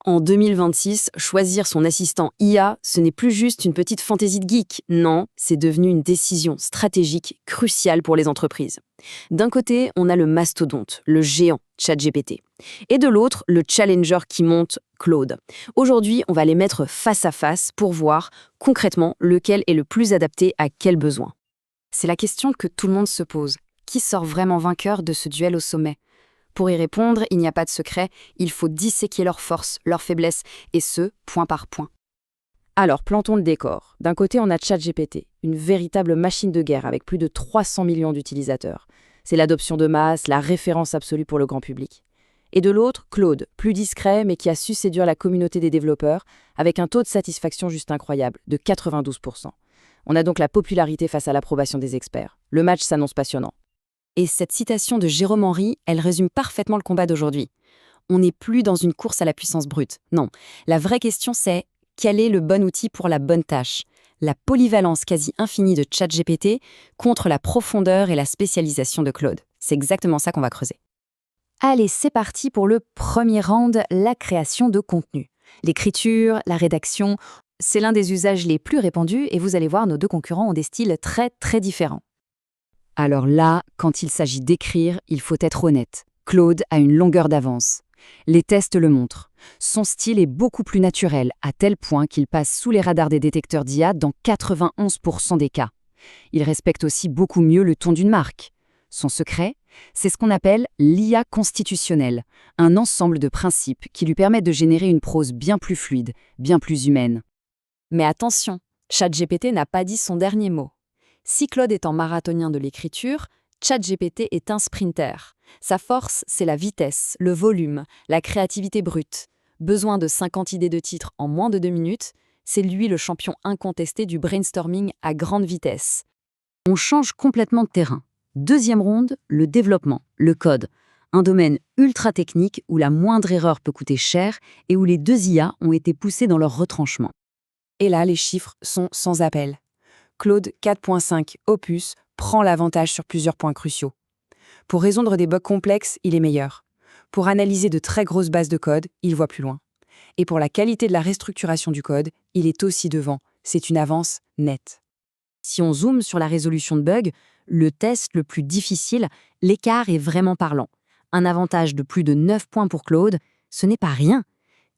En 2026, choisir son assistant IA, ce n'est plus juste une petite fantaisie de geek. Non, c'est devenu une décision stratégique cruciale pour les entreprises. D'un côté, on a le mastodonte, le géant, ChatGPT. Et de l'autre, le challenger qui monte, Claude. Aujourd'hui, on va les mettre face à face pour voir concrètement lequel est le plus adapté à quel besoin. C'est la question que tout le monde se pose. Qui sort vraiment vainqueur de ce duel au sommet ? Pour y répondre, il n'y a pas de secret, il faut disséquer leurs forces, leurs faiblesses, et ce, point par point. Alors, plantons le décor. D'un côté, on a ChatGPT, une véritable machine de guerre avec plus de 300 millions d'utilisateurs. C'est l'adoption de masse, la référence absolue pour le grand public. Et de l'autre, Claude, plus discret, mais qui a su séduire la communauté des développeurs, avec un taux de satisfaction juste incroyable, de 92%. On a donc la popularité face à l'approbation des experts. Le match s'annonce passionnant. Et cette citation de Jérôme Henry, elle résume parfaitement le combat d'aujourd'hui. On n'est plus dans une course à la puissance brute. Non, la vraie question c'est, quel est le bon outil pour la bonne tâche ? La polyvalence quasi infinie de ChatGPT contre la profondeur et la spécialisation de Claude. C'est exactement ça qu'on va creuser. Allez, c'est parti pour le premier round, la création de contenu. L'écriture, la rédaction, c'est l'un des usages les plus répandus et vous allez voir, nos deux concurrents ont des styles très très différents. Alors là, quand il s'agit d'écrire, il faut être honnête. Claude a une longueur d'avance. Les tests le montrent. Son style est beaucoup plus naturel, à tel point qu'il passe sous les radars des détecteurs d'IA dans 91% des cas. Il respecte aussi beaucoup mieux le ton d'une marque. Son secret, c'est ce qu'on appelle l'IA constitutionnelle, un ensemble de principes qui lui permettent de générer une prose bien plus fluide, bien plus humaine. Mais attention, ChatGPT n'a pas dit son dernier mot. Si Claude est un marathonien de l'écriture, ChatGPT est un sprinter. Sa force, c'est la vitesse, le volume, la créativité brute. Besoin de 50 idées de titres en moins de 2 minutes, c'est lui le champion incontesté du brainstorming à grande vitesse. On change complètement de terrain. Deuxième ronde, le développement, le code. Un domaine ultra technique où la moindre erreur peut coûter cher et où les deux IA ont été poussés dans leur retranchement. Et là, les chiffres sont sans appel. Claude 4.5 Opus prend l'avantage sur plusieurs points cruciaux. Pour résoudre des bugs complexes, il est meilleur. Pour analyser de très grosses bases de code, il voit plus loin. Et pour la qualité de la restructuration du code, il est aussi devant. C'est une avance nette. Si on zoome sur la résolution de bugs, le test le plus difficile, l'écart est vraiment parlant. Un avantage de plus de 9 points pour Claude, ce n'est pas rien.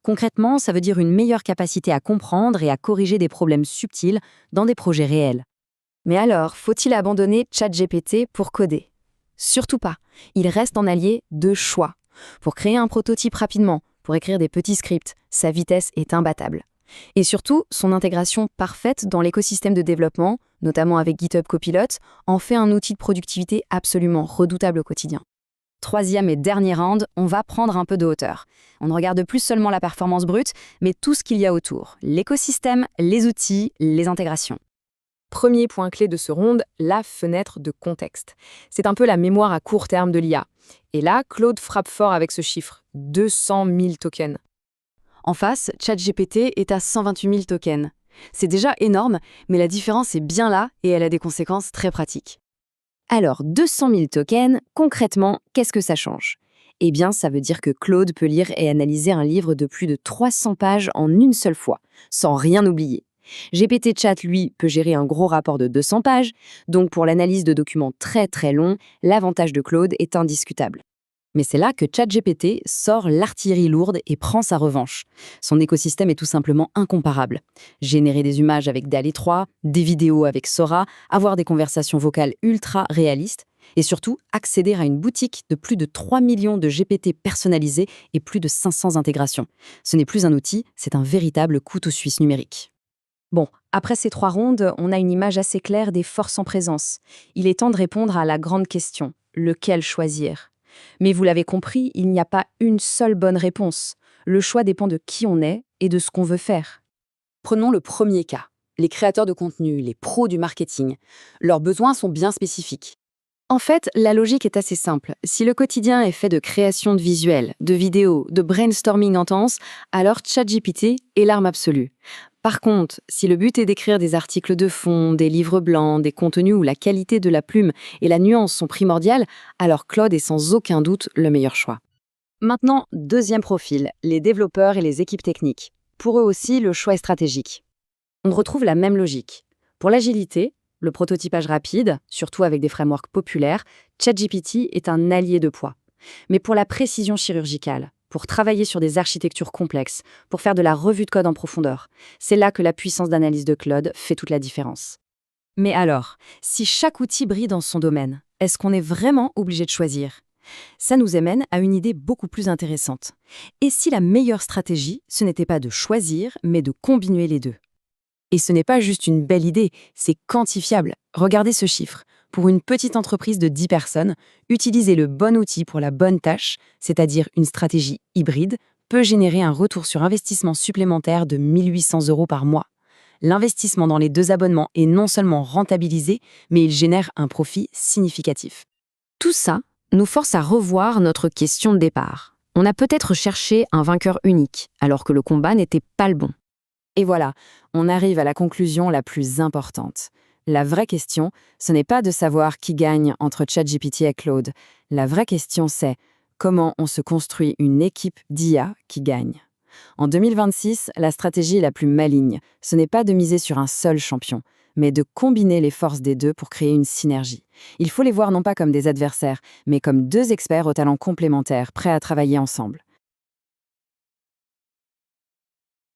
Concrètement, ça veut dire une meilleure capacité à comprendre et à corriger des problèmes subtils dans des projets réels. Mais alors, faut-il abandonner ChatGPT pour coder ? Surtout pas. Il reste un allié de choix. Pour créer un prototype rapidement, pour écrire des petits scripts, sa vitesse est imbattable. Et surtout, son intégration parfaite dans l'écosystème de développement, notamment avec GitHub Copilot, en fait un outil de productivité absolument redoutable au quotidien. Troisième et dernier round, on va prendre un peu de hauteur. On ne regarde plus seulement la performance brute, mais tout ce qu'il y a autour. L'écosystème, les outils, les intégrations. Premier point clé de ce round, la fenêtre de contexte. C'est un peu la mémoire à court terme de l'IA. Et là, Claude frappe fort avec ce chiffre, 200 000 tokens. En face, ChatGPT est à 128 000 tokens. C'est déjà énorme, mais la différence est bien là et elle a des conséquences très pratiques. Alors, 200 000 tokens, concrètement, qu'est-ce que ça change ? Eh bien, ça veut dire que Claude peut lire et analyser un livre de plus de 300 pages en une seule fois, sans rien oublier. GPT Chat, lui, peut gérer un gros rapport de 200 pages, donc pour l'analyse de documents très très longs, l'avantage de Claude est indiscutable. Mais c'est là que ChatGPT sort l'artillerie lourde et prend sa revanche. Son écosystème est tout simplement incomparable. Générer des images avec DALL-E 3, des vidéos avec Sora, avoir des conversations vocales ultra réalistes, et surtout accéder à une boutique de plus de 3 millions de GPT personnalisés et plus de 500 intégrations. Ce n'est plus un outil, c'est un véritable couteau suisse numérique. Bon, après ces 3 rondes, on a une image assez claire des forces en présence. Il est temps de répondre à la grande question, lequel choisir ? Mais vous l'avez compris, il n'y a pas une seule bonne réponse. Le choix dépend de qui on est et de ce qu'on veut faire. Prenons le premier cas. Les créateurs de contenu, les pros du marketing. Leurs besoins sont bien spécifiques. En fait, la logique est assez simple. Si le quotidien est fait de création de visuels, de vidéos, de brainstorming intense, alors ChatGPT est l'arme absolue. Par contre, si le but est d'écrire des articles de fond, des livres blancs, des contenus où la qualité de la plume et la nuance sont primordiales, alors Claude est sans aucun doute le meilleur choix. Maintenant, deuxième profil, les développeurs et les équipes techniques. Pour eux aussi, le choix est stratégique. On retrouve la même logique. Pour l'agilité, le prototypage rapide, surtout avec des frameworks populaires, ChatGPT est un allié de poids. Mais pour la précision chirurgicale, pour travailler sur des architectures complexes, pour faire de la revue de code en profondeur, c'est là que la puissance d'analyse de Claude fait toute la différence. Mais alors, si chaque outil brille dans son domaine, est-ce qu'on est vraiment obligé de choisir ? Ça nous amène à une idée beaucoup plus intéressante. Et si la meilleure stratégie, ce n'était pas de choisir, mais de combiner les deux ? Et ce n'est pas juste une belle idée, c'est quantifiable. Regardez ce chiffre. Pour une petite entreprise de 10 personnes, utiliser le bon outil pour la bonne tâche, c'est-à-dire une stratégie hybride, peut générer un retour sur investissement supplémentaire de 1 800 € par mois. L'investissement dans les 2 abonnements est non seulement rentabilisé, mais il génère un profit significatif. Tout ça nous force à revoir notre question de départ. On a peut-être cherché un vainqueur unique, alors que le combat n'était pas le bon. Et voilà, on arrive à la conclusion la plus importante. La vraie question, ce n'est pas de savoir qui gagne entre ChatGPT et Claude. La vraie question, c'est comment on se construit une équipe d'IA qui gagne. En 2026, la stratégie la plus maligne, ce n'est pas de miser sur un seul champion, mais de combiner les forces des deux pour créer une synergie. Il faut les voir non pas comme des adversaires, mais comme 2 experts aux talents complémentaires, prêts à travailler ensemble.